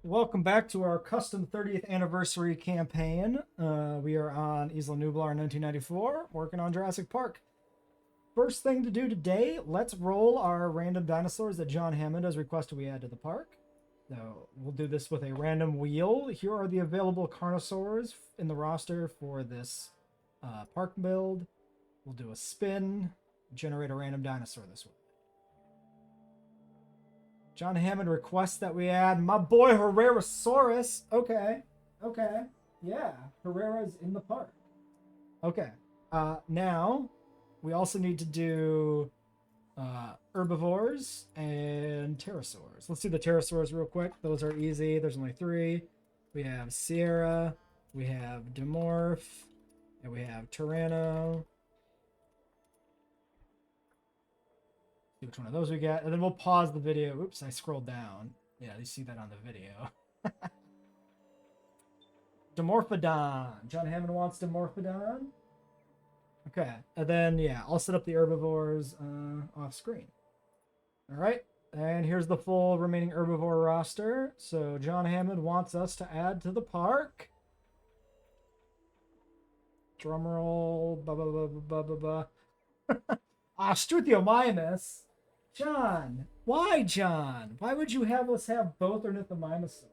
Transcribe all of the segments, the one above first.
Welcome back to our custom 30th anniversary campaign. We are on Isla Nublar in 1994, working on Jurassic Park. First thing to do today, let's roll our random dinosaurs that John Hammond has requested we add to the park. So we'll do this with a random wheel. Here are the available carnosaurs in the roster for this park build. We'll do a spin, generate a random dinosaur this way. John Hammond requests that we add my boy Herrerasaurus. Okay. Yeah. Herrera's in the park. Okay. Now, we also need to do herbivores and pterosaurs. Let's do the pterosaurs real quick. Those are easy. There's only 3. We have Sierra, we have Dimorph, and we have Tyranno. Which one of those we get, and then we'll pause the video. Oops, I scrolled down. Yeah, you see that on the video. Dimorphodon. John Hammond wants Dimorphodon. Okay, and then yeah, I'll set up the herbivores off screen. All right, and here's the full remaining herbivore roster. So John Hammond wants us to add to the park. Drumroll. Struthiomimus. John, why, John? Why would you have us have both ornithomimuses?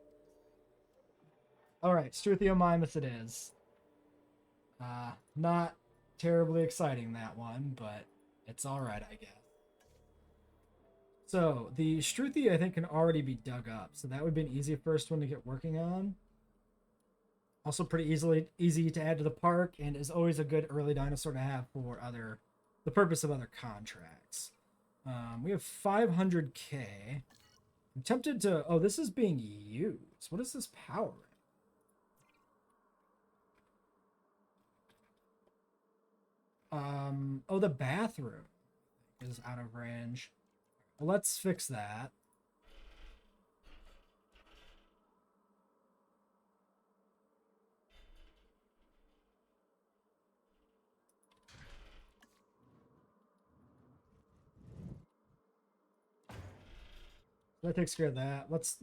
All right, Struthiomimus it is. Not terribly exciting, that one, but it's all right, I guess. So the Struthi, I think, can already be dug up, so that would be an easy first one to get working on. Also pretty easy to add to the park, and is always a good early dinosaur to have for the purpose of other contracts. We have 500k. I'm tempted to... Oh, this is being used. What is this powering? Oh, the bathroom is out of range. Well, let's fix that. That takes care of that. Let's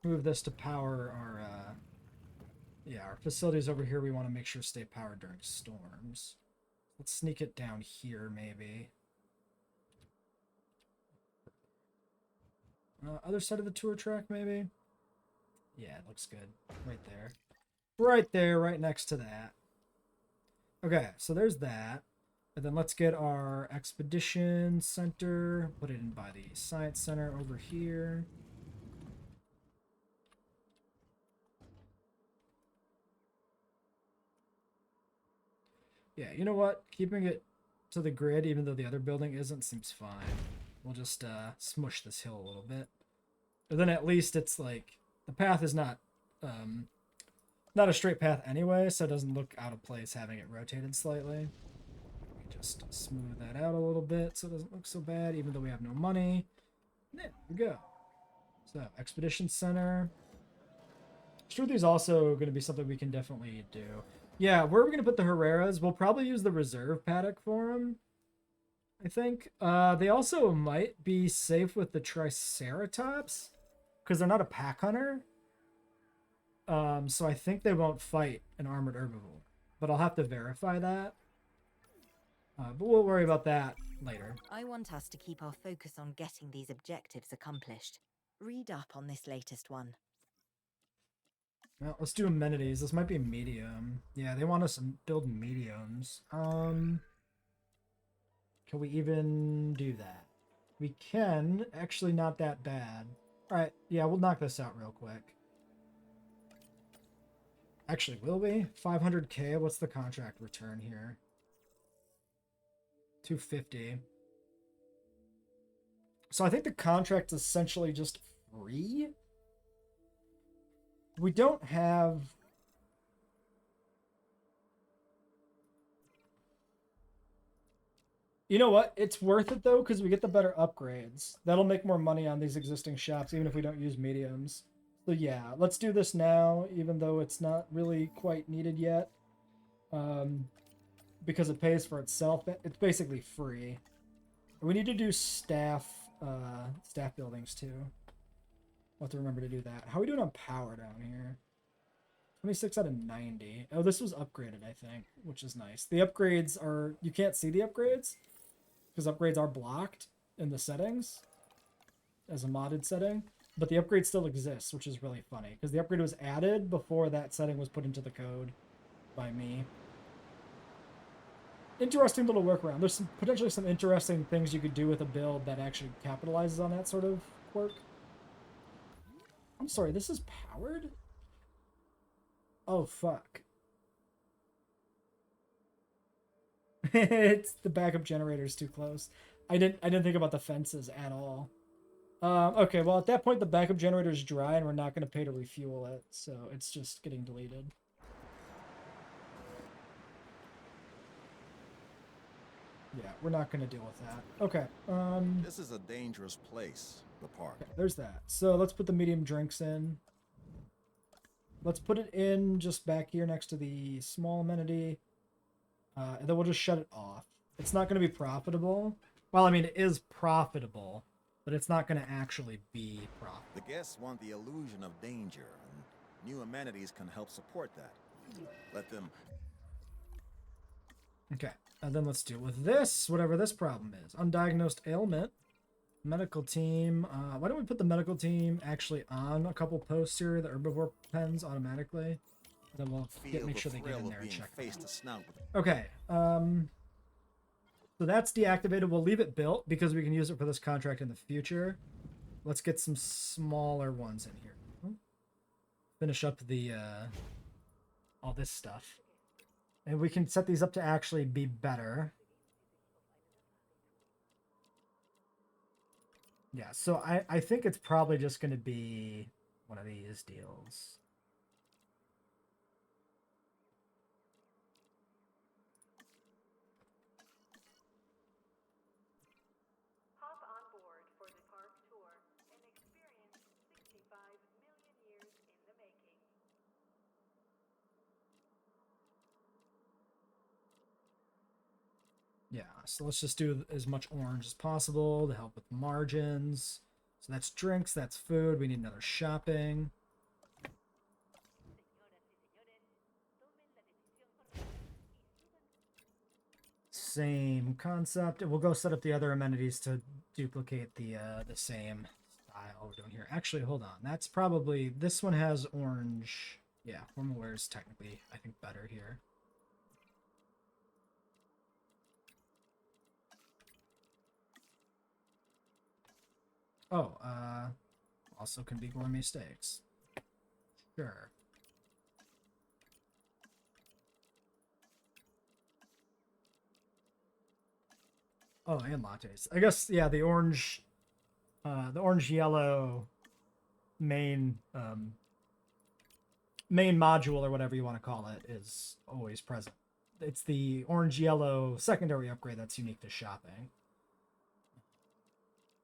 move this to power our our facilities over here. We want to make sure stay powered during storms. Let's sneak it down here maybe. Other side of the tour track maybe. Yeah, it looks good. Right there. Right there, right next to that. Okay, so there's that. And then let's get our expedition center, put it in by the science center over here. Yeah, you know what? Keeping it to the grid, even though the other building isn't, seems fine. We'll just smush this hill a little bit. But then at least it's like, the path is not a straight path anyway, so it doesn't look out of place having it rotated slightly. Just smooth that out a little bit so it doesn't look so bad, even though we have no money. There we go. So, Expedition Center. Struthy is also going to be something we can definitely do. Yeah, where are we going to put the Herreras? We'll probably use the reserve paddock for them, I think. They also might be safe with the Triceratops, because they're not a pack hunter. So I think they won't fight an armored herbivore. But I'll have to verify that. But we'll worry about that later. I want us to keep our focus on getting these objectives accomplished. Read up on this latest one. Well, let's do amenities. This might be medium. Yeah, they want us to build mediums. Can we even do that? We can. Actually, not that bad. All right. Yeah, we'll knock this out real quick. Actually, will we? 500k. What's the contract return here? 250. So I think the contract's essentially just free. We don't have... You know what? It's worth it, though, because we get the better upgrades. That'll make more money on these existing shops, even if we don't use mediums. So yeah, let's do this now, even though it's not really quite needed yet. Because it pays for itself. It's basically free. We need to do staff buildings too. I'll have to remember to do that. How are we doing on power down here? 26 out of 90. Oh, this was upgraded, I think, which is nice. The upgrades are... You can't see the upgrades because upgrades are blocked in the settings as a modded setting. But the upgrade still exists, which is really funny because the upgrade was added before that setting was put into the code by me. Interesting little workaround. There's potentially some interesting things you could do with a build that actually capitalizes on that sort of quirk. I'm sorry, this is powered? Oh, fuck. It's the backup generator's too close. I didn't think about the fences at all. Okay, well, at that point, the backup generator's dry, and we're not going to pay to refuel it, so it's just getting deleted. Yeah, we're not going to deal with that. Okay. This is a dangerous place, the park. Okay, there's that. So let's put the medium drinks in. Let's put it in just back here next to the small amenity. And then we'll just shut it off. It's not going to be profitable. Well, I mean, it is profitable, but it's not going to actually be profitable. The guests want the illusion of danger, and new amenities can help support that. Let them... Okay, and then let's deal with this, whatever this problem is. Undiagnosed ailment. Medical team. Why don't we put the medical team actually on a couple posts here, the herbivore pens automatically? And then we'll make sure they get in there and check. Okay, so that's deactivated. We'll leave it built because we can use it for this contract in the future. Let's get some smaller ones in here. Finish up the all this stuff. And we can set these up to actually be better. Yeah, so I think it's probably just going to be one of these deals. Hop on board for the park tour and experience 65 million years in the making. Yeah, so let's just do as much orange as possible to help with margins. So that's drinks, that's food. We need another shopping. Same concept. And we'll go set up the other amenities to duplicate the same style we're doing here. Actually, hold on. That's probably... This one has orange. Yeah, formal wear is technically, I think, better here. Oh, also can be gourmet steaks. Sure. Oh, and lattes. I guess, yeah, the orange yellow main module or whatever you want to call it is always present. It's the orange yellow secondary upgrade that's unique to shopping.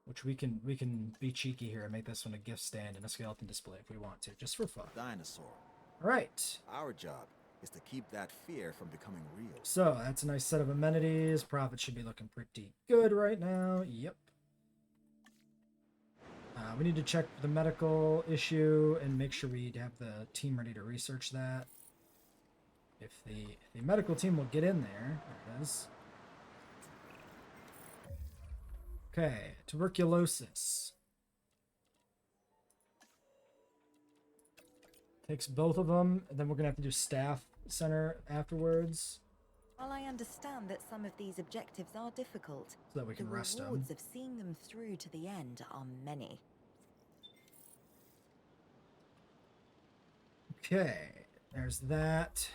Which we can be cheeky here and make this one a gift stand and a skeleton display if we want to, just for fun. Dinosaur. All right. Our job is to keep that fear from becoming real. So that's a nice set of amenities. Profit should be looking pretty good right now. Yep. We need to check the medical issue and make sure we have the team ready to research that. If the medical team will get in there. There it is. Okay, tuberculosis. Takes both of them, and then we're gonna have to do staff center afterwards. While I understand that some of these objectives are difficult, So that we can rest the them. rewards of seeing them through to the end are many. Okay, there's that.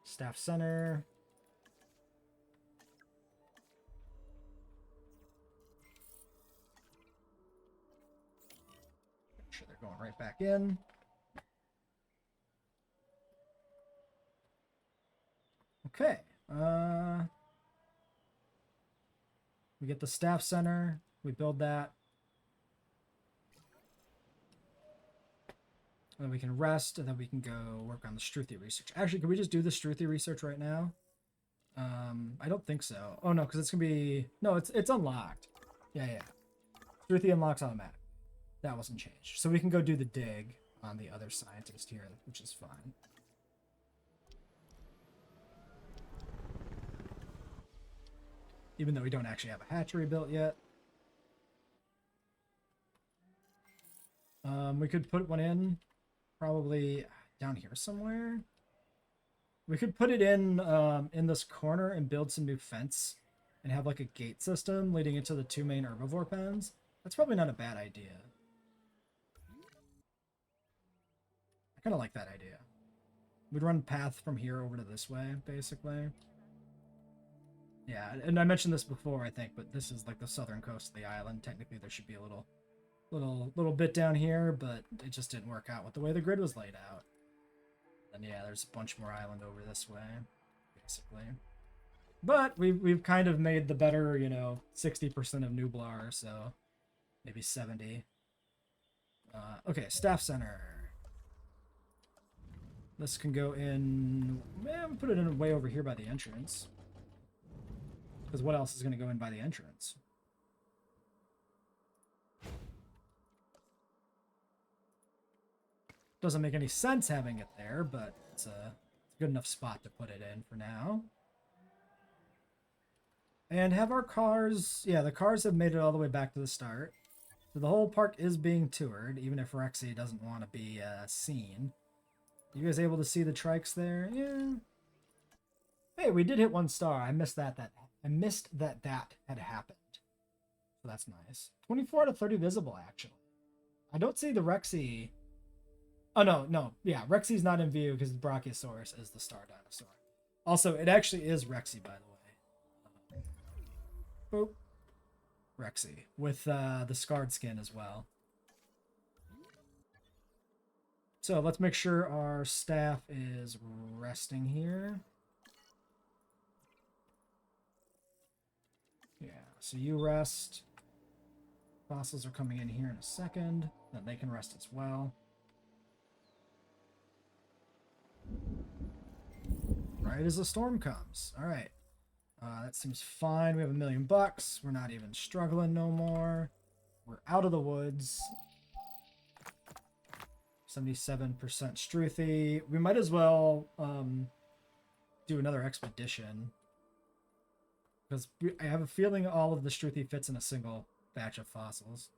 Staff center. Make sure they're going right back in. Okay. We get the staff center. We build that. And then we can rest, and then we can go work on the Struthy research. Actually, can we just do the Struthy research right now? I don't think so. Oh no, because it's gonna be... No, it's unlocked. Yeah. Struthy unlocks automatic. That wasn't changed. So we can go do the dig on the other scientist here, which is fine. Even though we don't actually have a hatchery built yet. We could put one in probably down here somewhere. We could put it in this corner and build some new fence and have like a gate system leading into the 2 main herbivore pens. That's probably not a bad idea. I kind of like that idea. We'd run path from here over to this way, basically. Yeah, and I mentioned this before, I think, but this is like the southern coast of the island. Technically, there should be a little bit down here, but it just didn't work out with the way the grid was laid out. And yeah, there's a bunch more island over this way, basically. But we've kind of made the better, 60% of Nublar, so maybe 70. Okay, staff center. This can go in. Man, put it in way over here by the entrance. Because what else is going to go in by the entrance? Doesn't make any sense having it there, but it's a good enough spot to put it in for now. And have our cars... Yeah, the cars have made it all the way back to the start. So the whole park is being toured, even if Rexy doesn't want to be seen. You guys able to see the trikes there? Yeah. Hey, we did hit 1 star. I missed that had happened. So that's nice. 24 out of 30 visible, actually. I don't see the Rexy... Oh, no. Yeah, Rexy's not in view because Brachiosaurus is the star dinosaur. Also, it actually is Rexy, by the way. Boop. Rexy. With the scarred skin as well. So let's make sure our staff is resting here. Yeah, so you rest. Fossils are coming in here in a second. Then they can rest as well. Right as the storm comes. All right. That seems fine. We have $1 million. We're not even struggling no more. We're out of the woods. 77% Struthy. We might as well do another expedition. Because I have a feeling all of the Struthy fits in a single batch of fossils.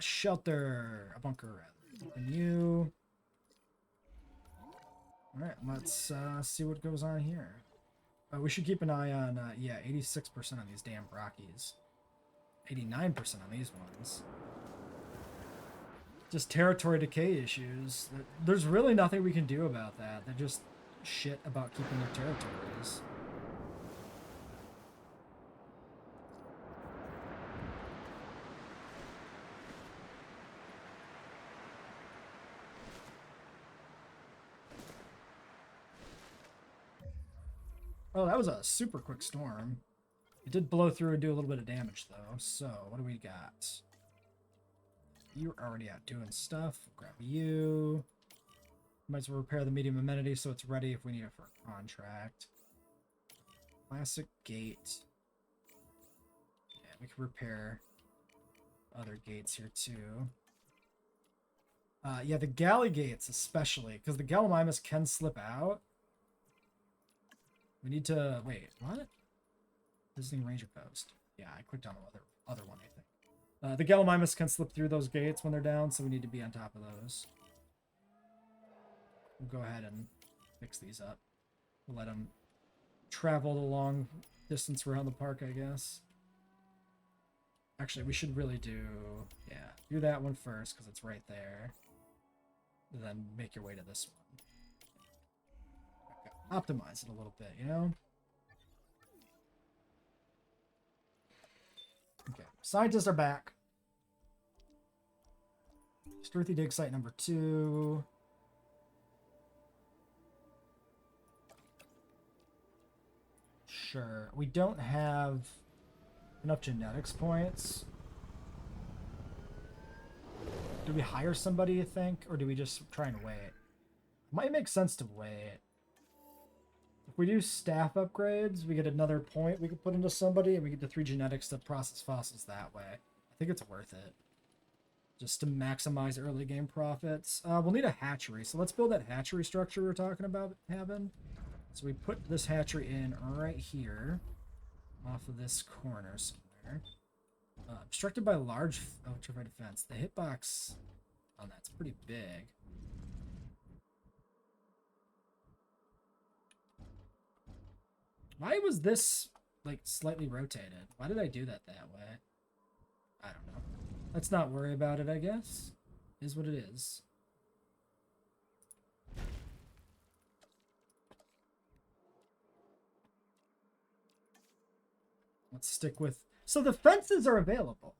Shelter. A bunker, rather. And you... Alright, let's see what goes on here. We should keep an eye on, 86% on these damn Brockies. 89% on these ones. Just territory decay issues. There's really nothing we can do about that. They're just shit about keeping their territories. Oh, that was a super quick storm. It did blow through and do a little bit of damage, though. So, what do we got? You're already out doing stuff. Grab you. Might as well repair the medium amenity so it's ready if we need it for a contract. Classic gate. Yeah, we can repair other gates here, too. Yeah, the galley gates especially, because the Gallimimus can slip out. We need to... Wait, what? Visiting Ranger Post. Yeah, I clicked on the other one, I think. The Gallimimus can slip through those gates when they're down, so we need to be on top of those. We'll go ahead and fix these up. We'll let them travel the long distance around the park, I guess. Actually, we should really do... Yeah, do that one first, because it's right there. And then make your way to this one. Optimize it a little bit, you know? Okay, scientists are back. Struthy dig site number 2. Sure, we don't have enough genetics points. Do we hire somebody, you think? Or do we just try and wait? Might make sense to wait. If we do staff upgrades, we get another point we can put into somebody, and we get the 3 genetics to process fossils that way. I think it's worth it. Just to maximize early game profits. We'll need a hatchery, so let's build that hatchery structure we were talking about having. So we put this hatchery in right here, off of this corner somewhere. Obstructed by large ultrafine fence. The hitbox on that's pretty big. Why was this like slightly rotated? Why did I do that way? I don't know. Let's not worry about it, I guess. Is what it is. Let's stick with... So the fences are available,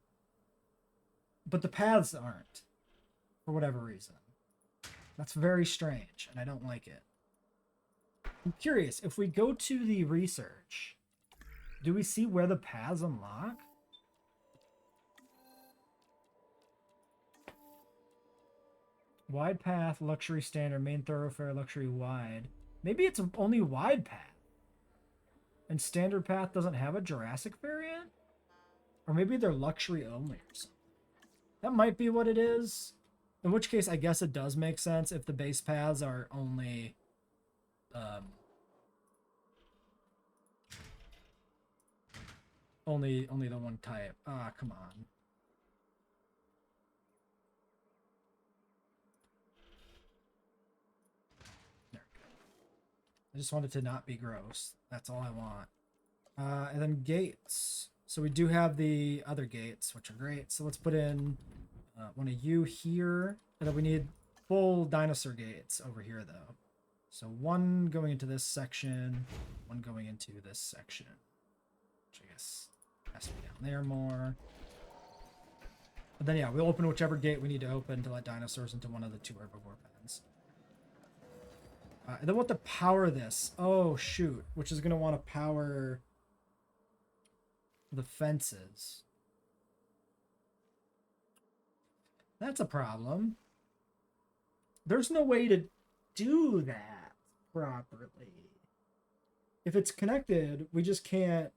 but the paths aren't, for whatever reason. That's very strange, and I don't like it. I'm curious, if we go to the research, do we see where the paths unlock? Wide path, luxury standard, main thoroughfare, luxury wide. Maybe it's only wide path. And standard path doesn't have a Jurassic variant? Or maybe they're luxury only or something. That might be what it is. In which case, I guess it does make sense if the base paths are only... only the one type. Ah, come on. There we go. I just want it to not be gross. That's all I want. And then gates. So we do have the other gates, which are great. So let's put in one of you here. And then we need full dinosaur gates over here, though. So one going into this section, one going into this section. Which I guess has to be down there more. But then, yeah, we'll open whichever gate we need to open to let dinosaurs into one of the 2 herbivore pens. And then what to power this? Oh, shoot. Which is going to want to power the fences. That's a problem. There's no way to do that properly. If it's connected, we just can't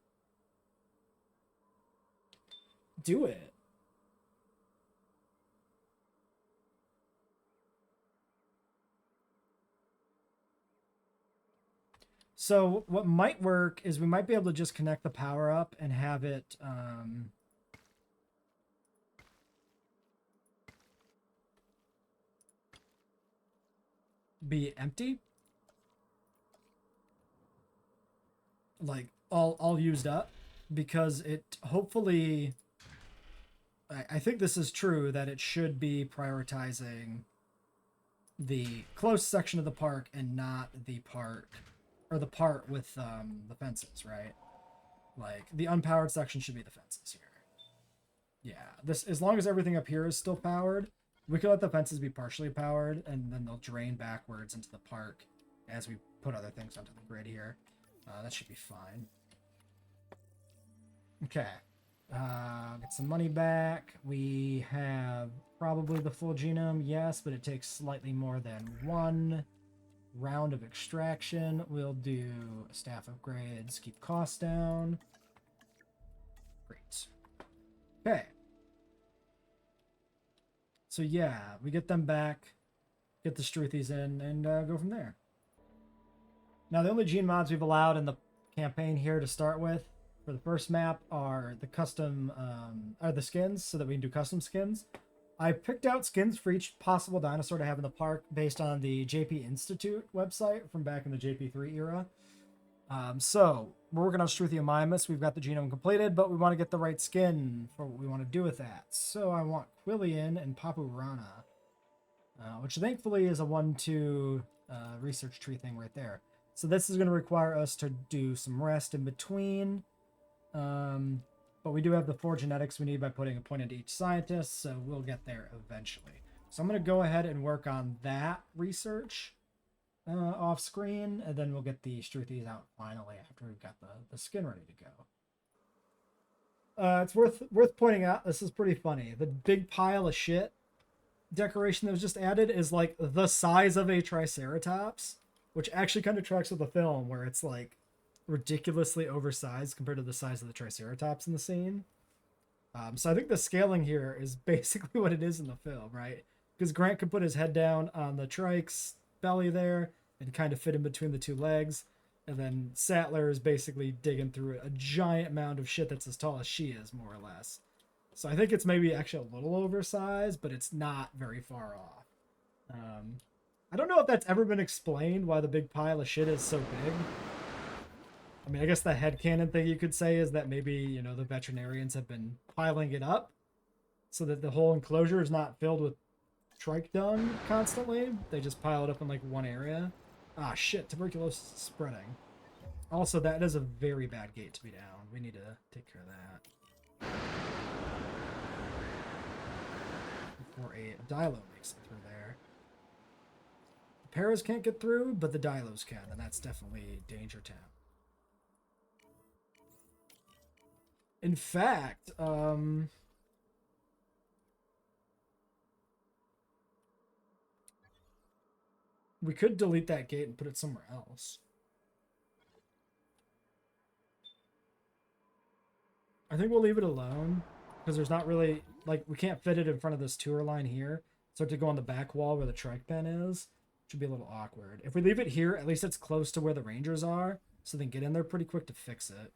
do it. So what might work is we might be able to just connect the power up and have it be empty, like all used up, because it hopefully, I think this is true, that it should be prioritizing the close section of the park and not the park, or the part with the fences, right? Like the unpowered section should be the fences here. Yeah, this, as long as everything up here is still powered, we can let the fences be partially powered, and then they'll drain backwards into the park as we put other things onto the grid here. That should be fine. Okay. Get some money back. We have probably the full genome, yes, but it takes slightly more than 1 round of extraction. We'll do staff upgrades, keep costs down. Great. Okay. So yeah, we get them back, get the Struthies in, and go from there. Now the only gene mods we've allowed in the campaign here to start with for the first map are the custom, are the skins, so that we can do custom skins. I picked out skins for each possible dinosaur to have in the park based on the JP Institute website from back in the JP3 era. So we're working on Struthiomimus. We've got the genome completed, but we want to get the right skin for what we want to do with that. So I want Quillian and Papurana, which thankfully is a 1-2 research tree thing right there. So this is going to require us to do some rest in between. But we do have the 4 genetics we need by putting a point into each scientist, so we'll get there eventually. So I'm going to go ahead and work on that research off screen, and then we'll get the Struthies out finally after we've got the skin ready to go. It's worth pointing out, this is pretty funny. The big pile of shit decoration that was just added is like the size of a Triceratops. which actually kind of tracks with the film where it's like ridiculously oversized compared to the size of the Triceratops in the scene. So I think the scaling here is basically what it is in the film, right? Because Grant could put his head down on the trike's belly there and kind of fit in between the two legs. And then Sattler is basically digging through a giant mound of shit that's as tall as she is, more or less. So I think it's maybe actually a little oversized, but it's not very far off. I don't know if that's ever been explained why the big pile of shit is so big. I mean, I guess the headcanon thing you could say is that maybe, you know, the veterinarians have been piling it up so that the whole enclosure is not filled with trike dung constantly. They just pile it up in like one area. Ah, shit, tuberculosis is spreading. Also, that is a very bad gate to be down. We need to take care of that. Before a Dilo makes it through there. The Paras can't get through, but the Dilos can, and that's definitely Danger Town. In fact, we could delete that gate and put it somewhere else. I think we'll leave it alone because there's not really, like, we can't fit it in front of this tour line here. So to go on the back wall where the trike pen is, should be a little awkward. If we leave it here, at least it's close to where the Rangers are, so they can get in there pretty quick to fix it.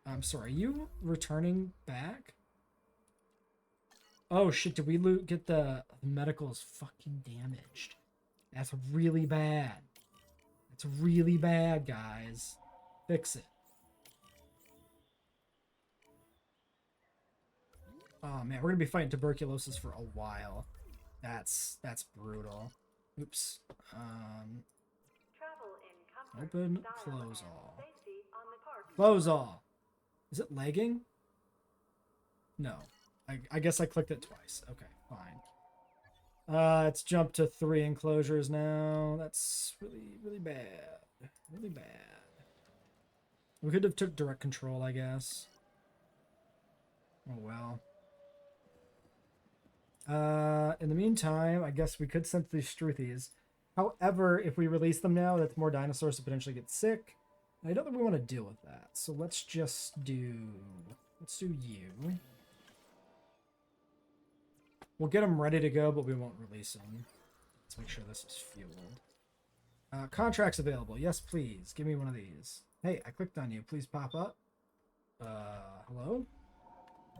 I'm sorry, are you returning back? Oh shit, did we get the medicals fucking damaged? That's really bad. That's really bad, guys. Fix it. Oh man, we're gonna be fighting tuberculosis for a while. That's brutal. Oops. Travel in comfort, Open, style, close and all. safety on the park Close all. Is it lagging? No. I guess I clicked it twice. Okay, fine. It's jumped to 3 enclosures now. That's really bad. Really bad. We could have took direct control, I guess. Oh well. In the meantime, I guess we could send these Struthies. However, if we release them now, that's more dinosaurs to potentially get sick. I don't think we want to deal with that. So let's just do... Let's do you. We'll get them ready to go, but we won't release them. Let's make sure this is fueled. Contracts available. Yes, please. Give me one of these. Hey, I clicked on you. Please pop up. Hello?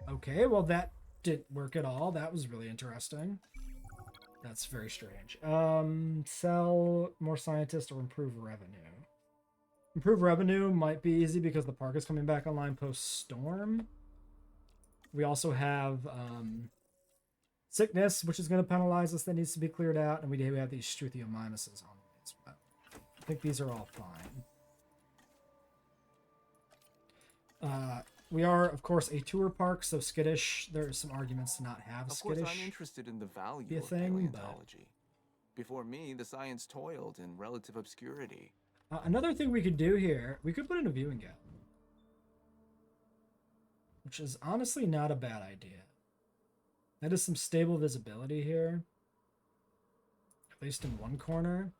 Okay, well that didn't work at all. That was really interesting. That's very strange. Sell more scientists or improve revenue. Improve revenue might be easy because the park is coming back online post-storm. We also have sickness, which is going to penalize us. That needs to be cleared out. And we do have these Struthiomimuses on it as well. I think these are all fine. We are, of course, a tour park, so skittish. There are some arguments to not have skittish. Of course, I'm interested in the value be a of thing, paleontology. Before me, the science toiled in relative obscurity. Another thing we could do here, we could put in a viewing gap. Which is honestly not a bad idea. That is some stable visibility here. At least in one corner.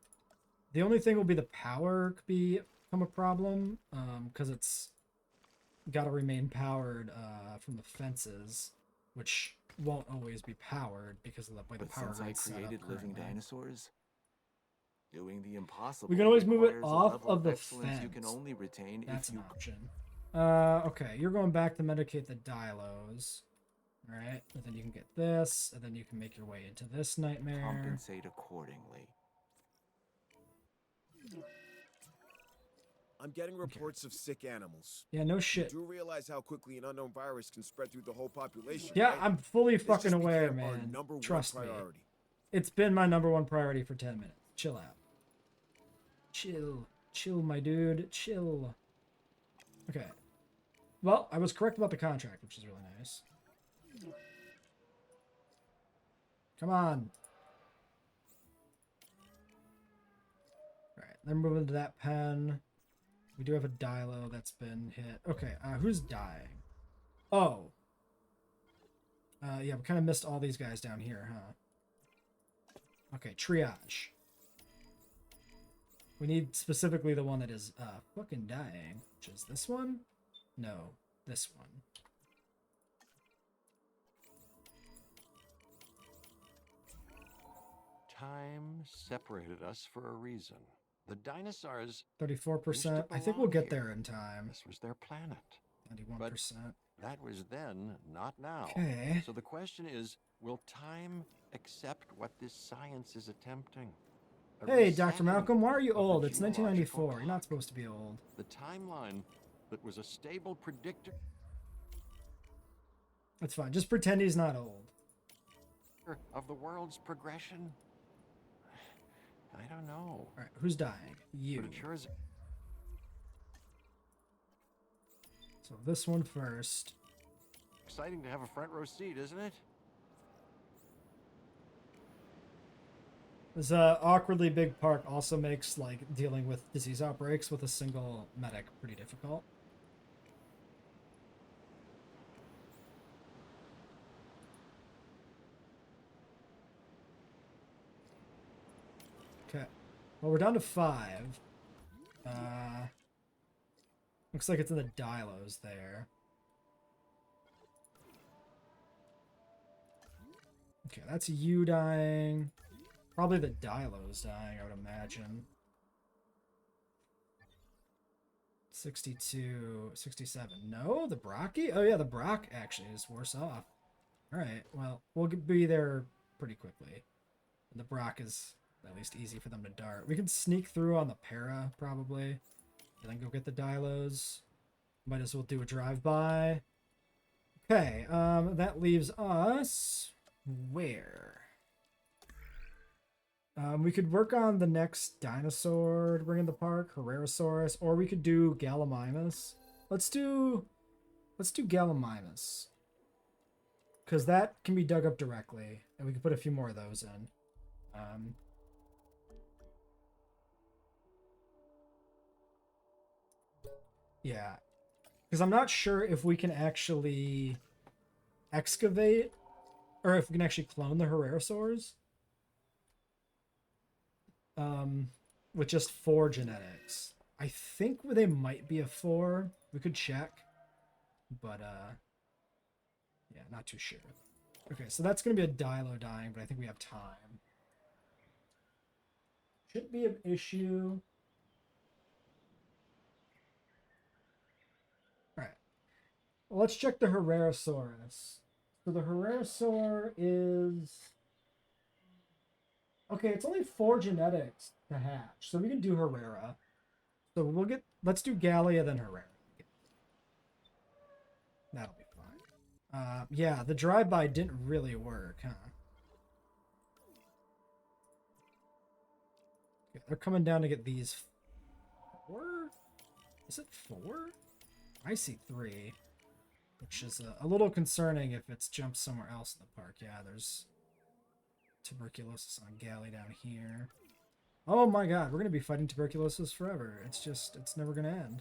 The only thing will be the power could become a problem. Because it's got to remain powered from the fences. Which won't always be powered because of the way the power Since I grid's set up created living currently. dinosaurs, doing the impossible. We can always move it requires a off level of the excellence you can fence. only retain That's if an you option. Okay, you're going back to medicate the Dilos. Alright, and then you can get this, and then you can make your way into this nightmare. compensate accordingly. I'm getting reports of sick animals. Yeah, no You shit. do realize how quickly an unknown virus can spread through the whole population, Yeah, right? I'm fully This fucking just aware, became our man. number one Trust me. priority. It's been my #1 priority for 10 minutes. Chill out. Chill. Chill, my dude. Chill. Okay. Well, I was correct about the contract, which is really nice. Come on. Alright, then moving to that pen. We do have a Dilo that's been hit. Okay, who's dying? Oh. Yeah, we kind of missed all these guys down here, huh? Okay, triage. We need specifically the one that is fucking dying, which is this one? No, this one. Time separated us for a reason. The dinosaurs 34%. I think we'll get there in time. This was their planet. 91%. That was then, not now. Okay. So the question is, will time accept what this science is attempting? A Hey, Dr. resetting Malcolm, why are you of the old? It's geological 1994. You're not clock. supposed to be old. The timeline that was a stable predictor That's fine. Just pretend he's not old. of the world's progression. I don't know. All right, who's dying? You. But it sure is. So this one first. Exciting to have a front row seat, isn't it? This awkwardly big park also makes like dealing with disease outbreaks with a single medic pretty difficult. Okay. Well, we're down to 5. Looks like it's in the dilos there. Okay, that's you dying. Probably the dilos dying, I would imagine. 62, 67. No, the Brocky? Oh yeah, the Brock actually is worse off. Alright, well, we'll be there pretty quickly. The Brock is at least easy for them to dart. We can sneak through on the Para, probably. And then go get the dilos. Might as well do a drive-by. Okay, that leaves us... Where? We could work on the next dinosaur to bring in the park, Herrerasaurus, or we could do Gallimimus. Let's do Gallimimus. Because that can be dug up directly, and we can put a few more of those in. Yeah. Because I'm not sure if we can actually excavate, or if we can actually clone the Herrerasaurs. With just 4 genetics. I think they might be a 4. We could check. But, yeah, not too sure. Okay, so that's going to be a Dilo dying, but I think we have time. Shouldn't be an issue. Alright. Well, let's check the Herrerasaurus. So the Herrerasaur is... Okay, it's only 4 genetics to hatch, so we can do Herrera. So let's do Gallia, then Herrera. That'll be fine. Yeah, the drive-by didn't really work, huh? Okay, they're coming down to get these 4? Is it 4? I see 3, which is a little concerning if it's jumped somewhere else in the park. Yeah, there's tuberculosis on Galley down here. Oh my god, we're going to be fighting tuberculosis forever. It's never going to end.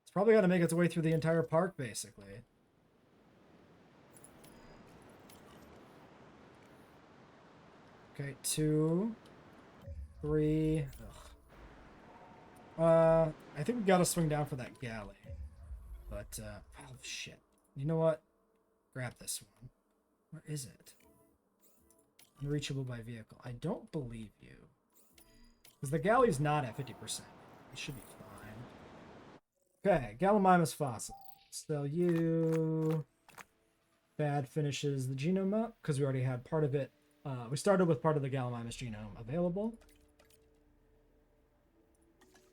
It's probably got to make its way through the entire park, basically. Okay, 2, 3. Ugh. I think we got to swing down for that Galley. But, oh shit. You know what? Grab this one. Where is it? Unreachable by vehicle. I don't believe you. Because the Galley's not at 50%. It should be fine. Okay, Gallimimus fossil. Still you. Bad finishes the genome up, because we already had part of it. We started with part of the Gallimimus genome available.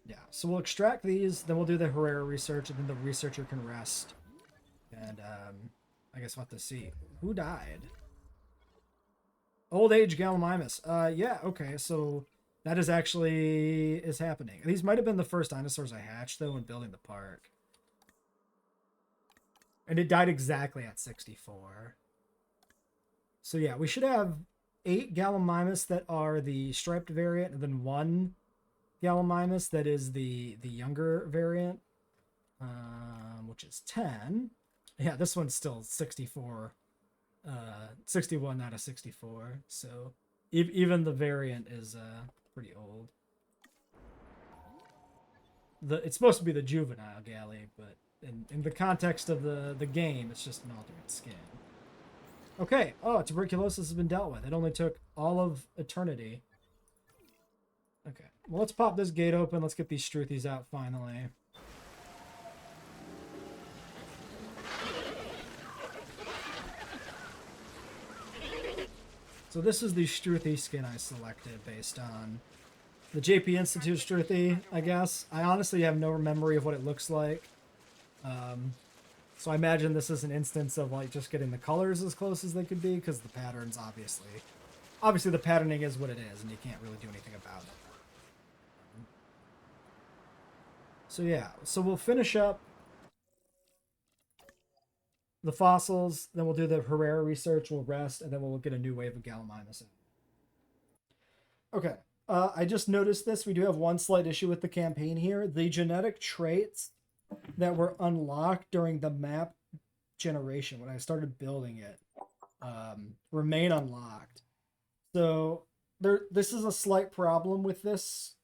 Yeah, so we'll extract these, then we'll do the Herrera research, and then the researcher can rest. And, I guess we'll have to see. Who died? Old age Gallimimus. Yeah, okay, so that is happening. These might have been the first dinosaurs I hatched, though, when building the park. And it died exactly at 64. So yeah, we should have 8 Gallimimus that are the striped variant, and then 1 Gallimimus that is the younger variant, which is 10. Yeah, this one's still 64. 61 out of 64. So Even the variant is pretty old. It's supposed to be the juvenile galley, but in the context of the game, it's just an alternate skin. Okay. Oh, tuberculosis has been dealt with. It only took all of eternity. Okay. Well, let's pop this gate open. Let's get these Struthies out finally. So this is the Struthi skin I selected based on the JP Institute Struthi, I guess. I honestly have no memory of what it looks like. So I imagine this is an instance of like just getting the colors as close as they could be, because the patterns obviously the patterning is what it is, and you can't really do anything about it. So yeah, so we'll finish up the fossils, then we'll do the Herrera research, we'll rest, and then we'll get a new wave of Gallimimus in. Okay, I just noticed this. We do have one slight issue with the campaign here. The genetic traits that were unlocked during the map generation, when I started building it, remain unlocked. So this is a slight problem with this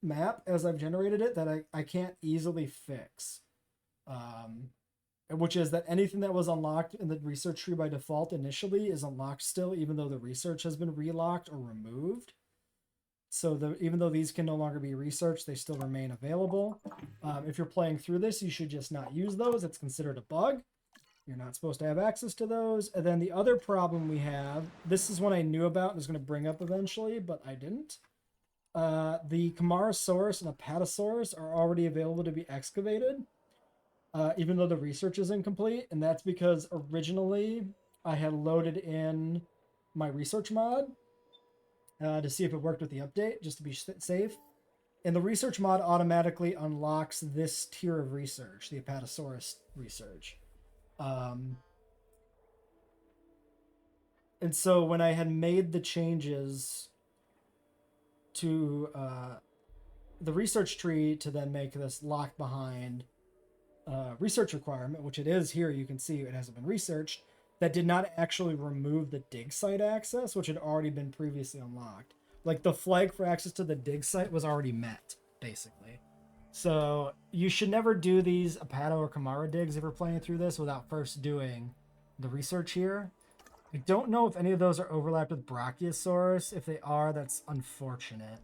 map as I've generated it that I can't easily fix. Which is that anything that was unlocked in the research tree by default initially is unlocked still, even though the research has been relocked or removed. So even though these can no longer be researched, they still remain available. If you're playing through this, you should just not use those. It's considered a bug. You're not supposed to have access to those. And then the other problem we have, this is one I knew about and was going to bring up eventually, but I didn't. The Camarasaurus and Apatosaurus are already available to be excavated. Even though the research is incomplete, and that's because originally I had loaded in my research mod to see if it worked with the update, just to be safe. And the research mod automatically unlocks this tier of research, the Apatosaurus research. And so when I had made the changes to the research tree to then make this locked behind research requirement, which it is here, you can see it hasn't been researched, that did not actually remove the dig site access, which had already been previously unlocked. Like the flag for access to the dig site was already met, basically. So you should never do these Apato or Kamara digs if you're playing through this without first doing the research here. I don't know if any of those are overlapped with Brachiosaurus. If they are, that's unfortunate.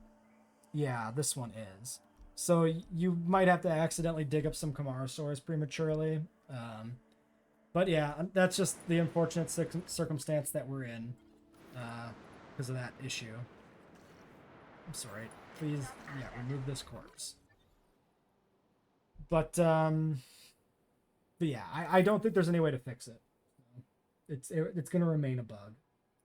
Yeah, this one is. So you might have to accidentally dig up some Camarasaurus prematurely. But yeah, that's just the unfortunate circumstance that we're in because of that issue. I'm sorry. Please, yeah, remove this corpse. But yeah, I don't think there's any way to fix it. It's going to remain a bug.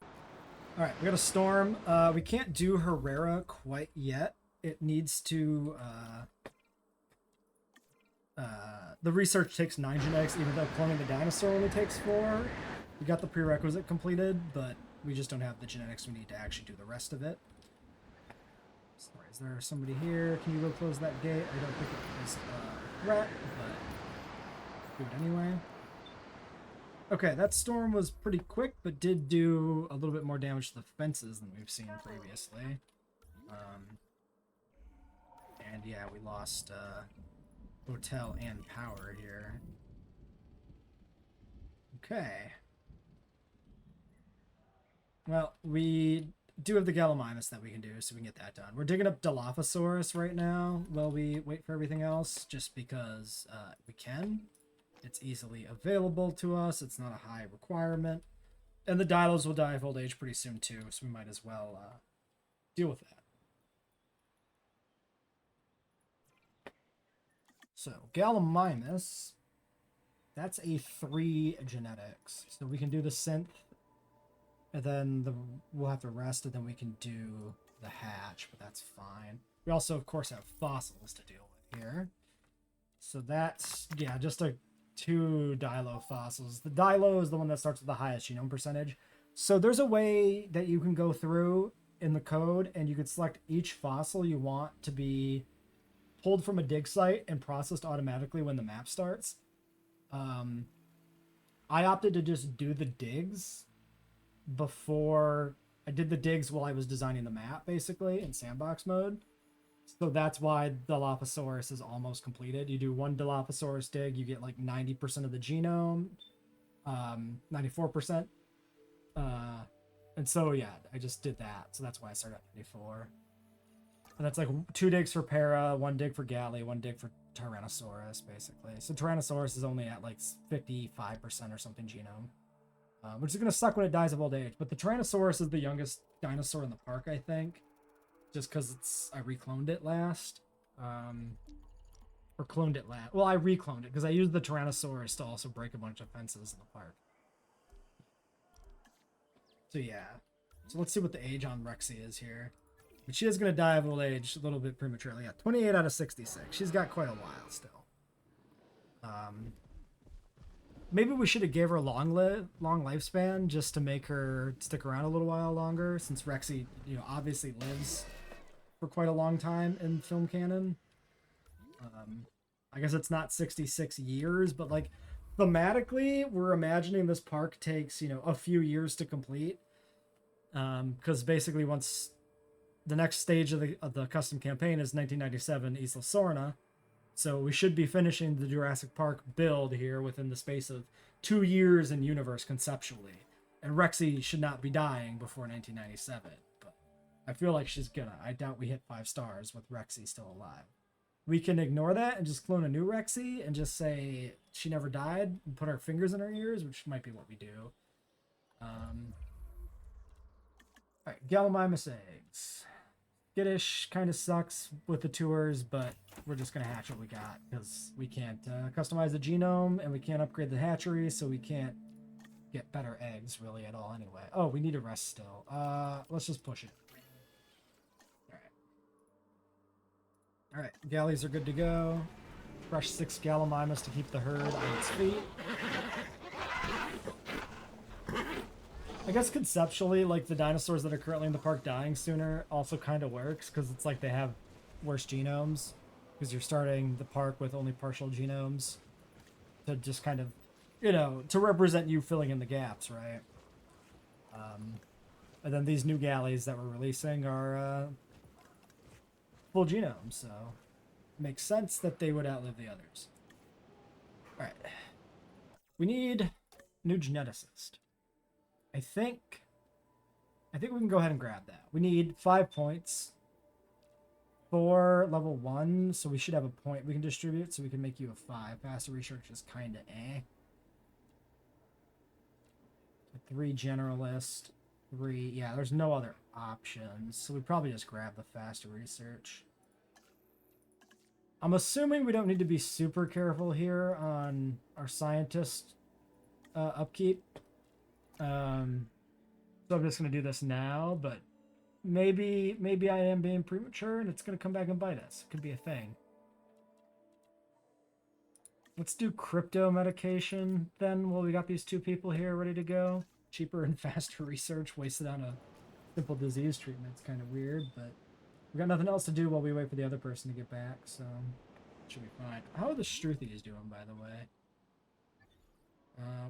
All right, we got a storm. We can't do Herrera quite yet. It needs to the research takes 9 genetics, even though cloning the dinosaur only takes 4. We got the prerequisite completed, but we just don't have the genetics we need to actually do the rest of it. Sorry, is there somebody here? Can you go close that gate? I don't think it is a threat, but do it anyway. Okay, that storm was pretty quick, but did do a little bit more damage to the fences than we've seen previously. And yeah, we lost hotel and power here. Okay. Well, we do have the Gallimimus that we can do, so we can get that done. We're digging up Dilophosaurus right now while we wait for everything else, just because we can. It's easily available to us. It's not a high requirement. And the Dilos will die of old age pretty soon too, so we might as well deal with that. So, Gallimimus, that's a 3 genetics. So we can do the synth, and then we'll have to rest, and then we can do the hatch, but that's fine. We also, of course, have fossils to deal with here. So that's, yeah, just 2 Dilo fossils. The Dilo is the one that starts with the highest genome percentage. So there's a way that you can go through in the code, and you could select each fossil you want to be pulled from a dig site and processed automatically when the map starts. I opted to just do the digs before I did the digs while I was designing the map, basically, in sandbox mode. So that's why Dilophosaurus is almost completed. You do one Dilophosaurus dig, you get like 90% of the genome, 94%. And so, yeah, I just did that. So that's why I started at 94. And that's like 2 digs for Para, 1 dig for Galley, 1 dig for Tyrannosaurus, basically. So Tyrannosaurus is only at like 55% or something genome. Which is going to suck when it dies of old age. But the Tyrannosaurus is the youngest dinosaur in the park, I think. Just because I recloned it last. Or cloned it last. Well, I recloned it because I used the Tyrannosaurus to also break a bunch of fences in the park. So yeah. So let's see what the age on Rexy is here. But she is going to die of old age a little bit prematurely. Yeah, 28 out of 66. She's got quite a while still. Maybe we should have gave her a long lifespan just to make her stick around a little while longer, since Rexy, obviously lives for quite a long time in film canon. I guess it's not 66 years, but like thematically, we're imagining this park takes, a few years to complete. Because basically once the next stage of the custom campaign is 1997 Isla Sorna. So we should be finishing the Jurassic Park build here within the space of 2 years in universe conceptually. And Rexy should not be dying before 1997. But I feel like she's gonna. I doubt we hit 5 stars with Rexy still alive. We can ignore that and just clone a new Rexy and just say she never died and put our fingers in her ears, which might be what we do. Alright, Gallimimus eggs. Skittish kind of sucks with the tours, but we're just going to hatch what we got because we can't customize the genome and we can't upgrade the hatchery, so we can't get better eggs really at all anyway. Oh, we need a rest still. Let's just push it. Alright, galleys are good to go. Fresh 6 Gallimimus to keep the herd on its feet. I guess conceptually, like the dinosaurs that are currently in the park dying sooner also kind of works because it's like they have worse genomes because you're starting the park with only partial genomes to just kind of, to represent you filling in the gaps, right? And then these new galleys that we're releasing are full genomes, so it makes sense that they would outlive the others. All right, we need new geneticist. I think we can go ahead and grab that. We need 5 points for level 1, so we should have a point we can distribute, so we can make you a 5. Faster research is kind of eh. 3 generalist, 3, yeah, there's no other options, so we probably just grab the faster research. I'm assuming we don't need to be super careful here on our scientist upkeep. So I'm just going to do this now, but maybe I am being premature and it's going to come back and bite us. It could be a thing. Let's do crypto medication then while we got these 2 people here ready to go. Cheaper and faster research wasted on a simple disease treatment. It's kind of weird, but we got nothing else to do while we wait for the other person to get back, so should be fine. How are the Struthies doing, by the way?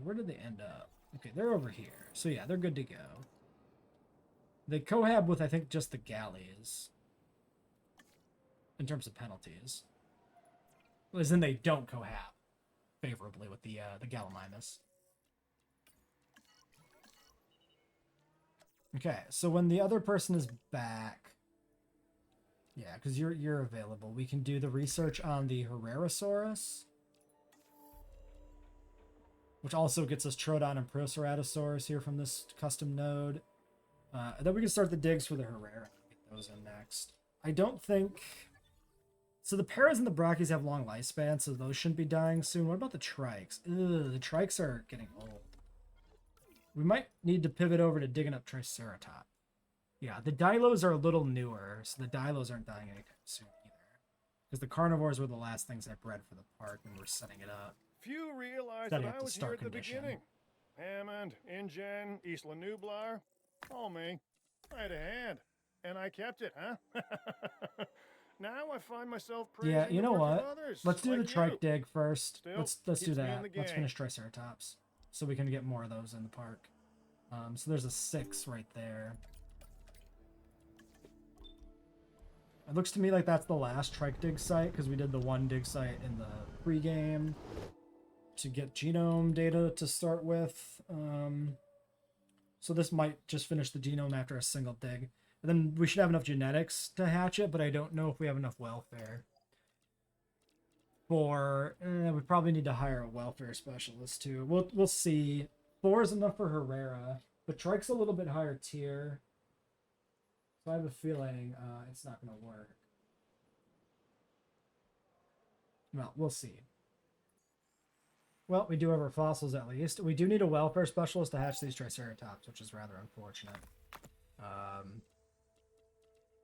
Where did they end up? Okay, they're over here. So yeah, they're good to go. They cohab with, I think, just the galleys. In terms of penalties. As in they don't cohab favorably with the Gallimimus. Okay, so when the other person is back... Yeah, because you're available. We can do the research on the Herrerasaurus. Which also gets us Troodon and Proceratosaurus here from this custom node. Then we can start the digs for the Herrera. Get those in next. I don't think... So the Paras and the Brachys have long lifespans, so those shouldn't be dying soon. What about the Trikes? Ugh, the Trikes are getting old. We might need to pivot over to digging up Triceratops. Yeah, the Dilos are a little newer, so the Dilos aren't dying anytime soon either. Because the carnivores were the last things I bred for the park when we're setting it up. Few realized Setting that up I the was here start at the condition. beginning. Hammond, InGen, Isla Nublar, all me. I had a hand, and I kept it, huh? Now I find myself praising Yeah, you the know work of what? others, Let's do like the Trike you. dig first. Still, Let's do keeps me in that. the Let's game. finish Triceratops. So we can get more of those in the park. So there's a 6 right there. It looks to me like that's the last trike dig site, because we did the one dig site in the pre-game to get genome data to start with. So this might just finish the genome after a single dig. And then we should have enough genetics to hatch it, but I don't know if we have enough welfare. We probably need to hire a welfare specialist too. We'll see. 4 is enough for Herrera, but trike's a little bit higher tier. So I have a feeling it's not going to work. Well, we'll see. Well, we do have our fossils at least. We do need a welfare specialist to hatch these Triceratops, which is rather unfortunate.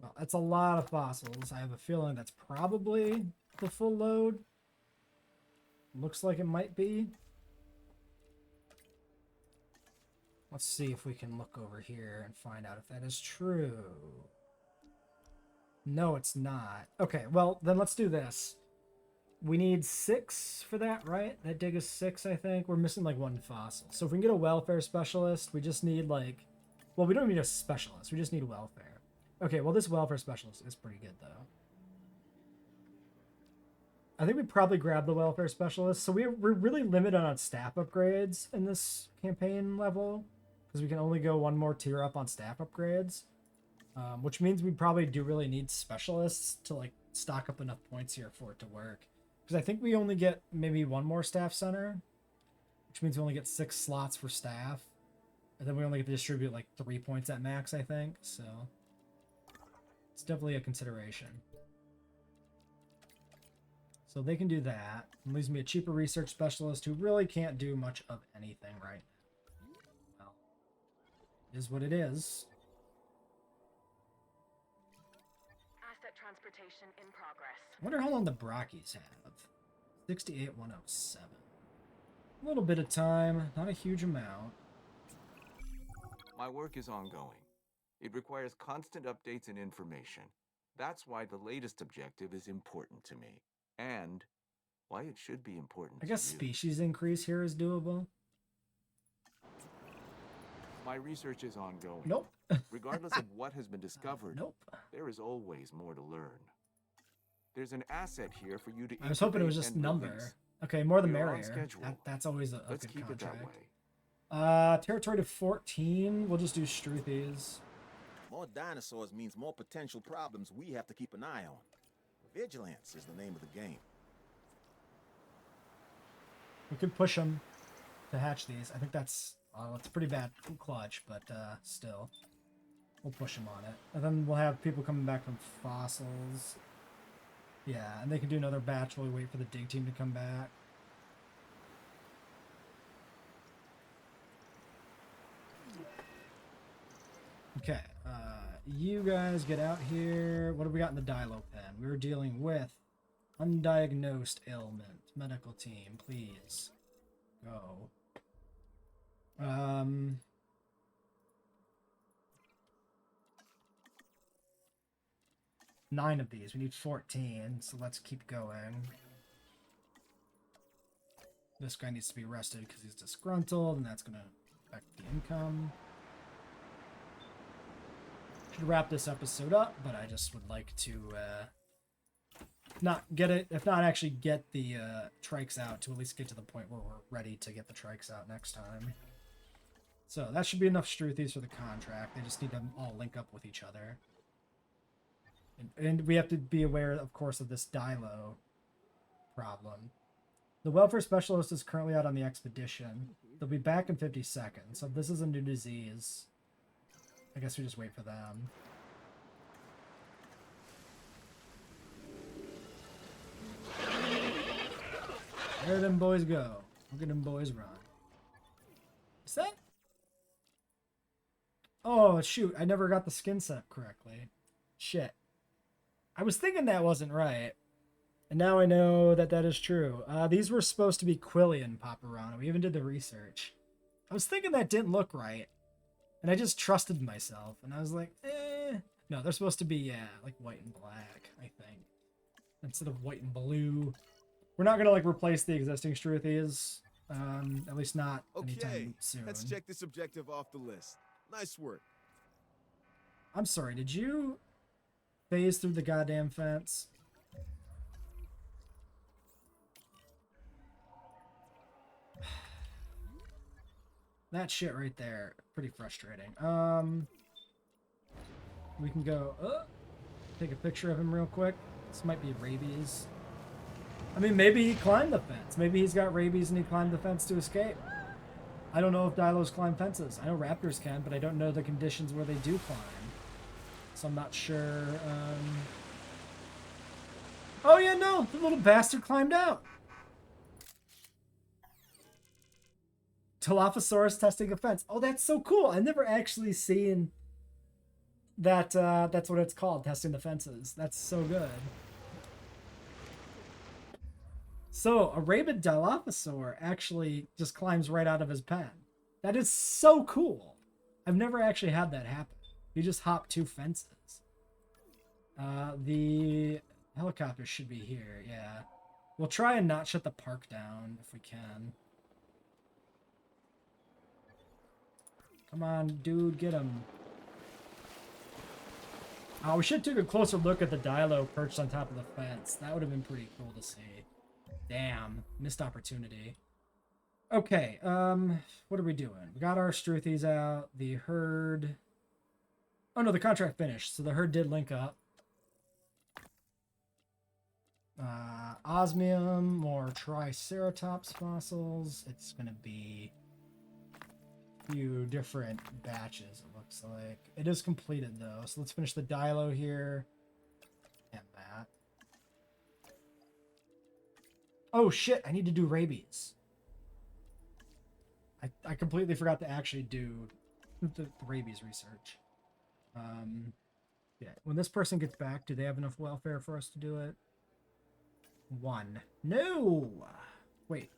Well, that's a lot of fossils. I have a feeling that's probably the full load. Looks like it might be. Let's see if we can look over here and find out if that is true. No, it's not. Okay, well, then let's do this. We need 6 for that, right? That dig is 6, I think. We're missing like 1 fossil. So if we can get a welfare specialist, we just need like... Well, we don't need a specialist. We just need welfare. Okay, well, this welfare specialist is pretty good, though. I think we probably grab the welfare specialist. So we're really limited on staff upgrades in this campaign level, because we can only go 1 more tier up on staff upgrades. Which means we probably do really need specialists to like stock up enough points here for it to work. Because I think we only get maybe 1 more staff center, which means we only get 6 slots for staff. And then we only get to distribute like 3 points at max, I think. So it's definitely a consideration. So they can do that. It leaves me a cheaper research specialist who really can't do much of anything right now. Well, it is what it is. Asset transportation in progress. I wonder how long the Brockies have. 68,107. A little bit of time, not a huge amount. My work is ongoing. It requires constant updates and information. That's why the latest objective is important to me. And why it should be important I guess to you. species increase here is doable. My research is ongoing. Nope. Regardless of what has been discovered, Nope. there is always more to learn. There's an asset here for you to I was hoping it was incubate just and number. release. Okay, more the We are on merrier. schedule. That's always a Let's good keep it contract. that way. Territory to 14. We'll just do Struthies. More dinosaurs means more potential problems we have to keep an eye on. Vigilance is the name of the game. We could push them to hatch these. I think that's it's pretty bad clutch, but still. We'll push them on it. And then we'll have people coming back from fossils. Yeah, and they can do another batch while we wait for the dig team to come back. Okay, you guys get out here. What have we got in the Dilo pen? We were dealing with undiagnosed ailment. Medical team, please. Go. 9 of these. We need 14, so let's keep going. This guy needs to be arrested because he's disgruntled, and that's going to affect the income. Should wrap this episode up, but I just would like to not get it, if not actually get the trikes out, to at least get to the point where we're ready to get the trikes out next time. So that should be enough Struthies for the contract. They just need to all link up with each other. And we have to be aware, of course, of this Dilo problem. The welfare specialist is currently out on the expedition. They'll be back in 50 seconds. So if this is a new disease, I guess we just wait for them. There them boys go. Look at them boys run. Is that? Oh, shoot. I never got the skin set up correctly. Shit. I was thinking that wasn't right. And now I know that that is true. These were supposed to be Quillian Paparano. We even did the research. I was thinking that didn't look right. And I just trusted myself. And I was like, eh. No, they're supposed to be, yeah, like white and black, I think. Instead of white and blue. We're not going to, like, replace the existing Struthies. At least not Okay, anytime soon. let's check this objective off the list. Nice work. I'm sorry, did you phase through the goddamn fence. That shit right there, pretty frustrating. We can go, take a picture of him real quick. This might be rabies. I mean, maybe he climbed the fence. Maybe he's got rabies and he climbed the fence to escape. I don't know if dilos climb fences. I know raptors can, but I don't know the conditions where they do climb. So I'm not sure. Oh yeah, no, the little bastard climbed out. Dilophosaurus testing a fence. Oh, that's so cool. I've never actually seen that. That's what it's called, testing the fences. That's so good. So a rabid Dilophosaur actually just climbs right out of his pen. That is so cool. I've never actually had that happen. You just hop 2 fences. The helicopter should be here, yeah. We'll try and not shut the park down if we can. Come on, dude, get him. Oh, we should take a closer look at the Dilo perched on top of the fence. That would have been pretty cool to see. Damn, missed opportunity. Okay, what are we doing? We got our Struthies out. The herd... Oh, no, the contract finished, so the herd did link up. Osmium, more Triceratops fossils. It's going to be a few different batches, it looks like. It is completed, though, so let's finish the Dilo here. And that. Oh, shit, I need to do rabies. I completely forgot to actually do the rabies research. Yeah, when this person gets back, do they have enough welfare for us to do it? 1. No! Wait.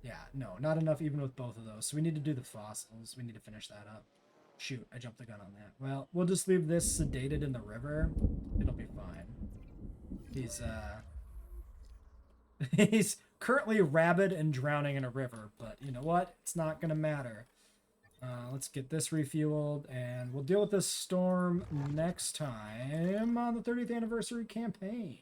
Yeah, no, not enough even with both of those. So we need to do the fossils. We need to finish that up. Shoot, I jumped the gun on that. Well, we'll just leave this sedated in the river. It'll be fine. He's currently rabid and drowning in a river, but you know what? It's not gonna matter. Let's get this refueled, and we'll deal with this storm next time on the 30th anniversary campaign.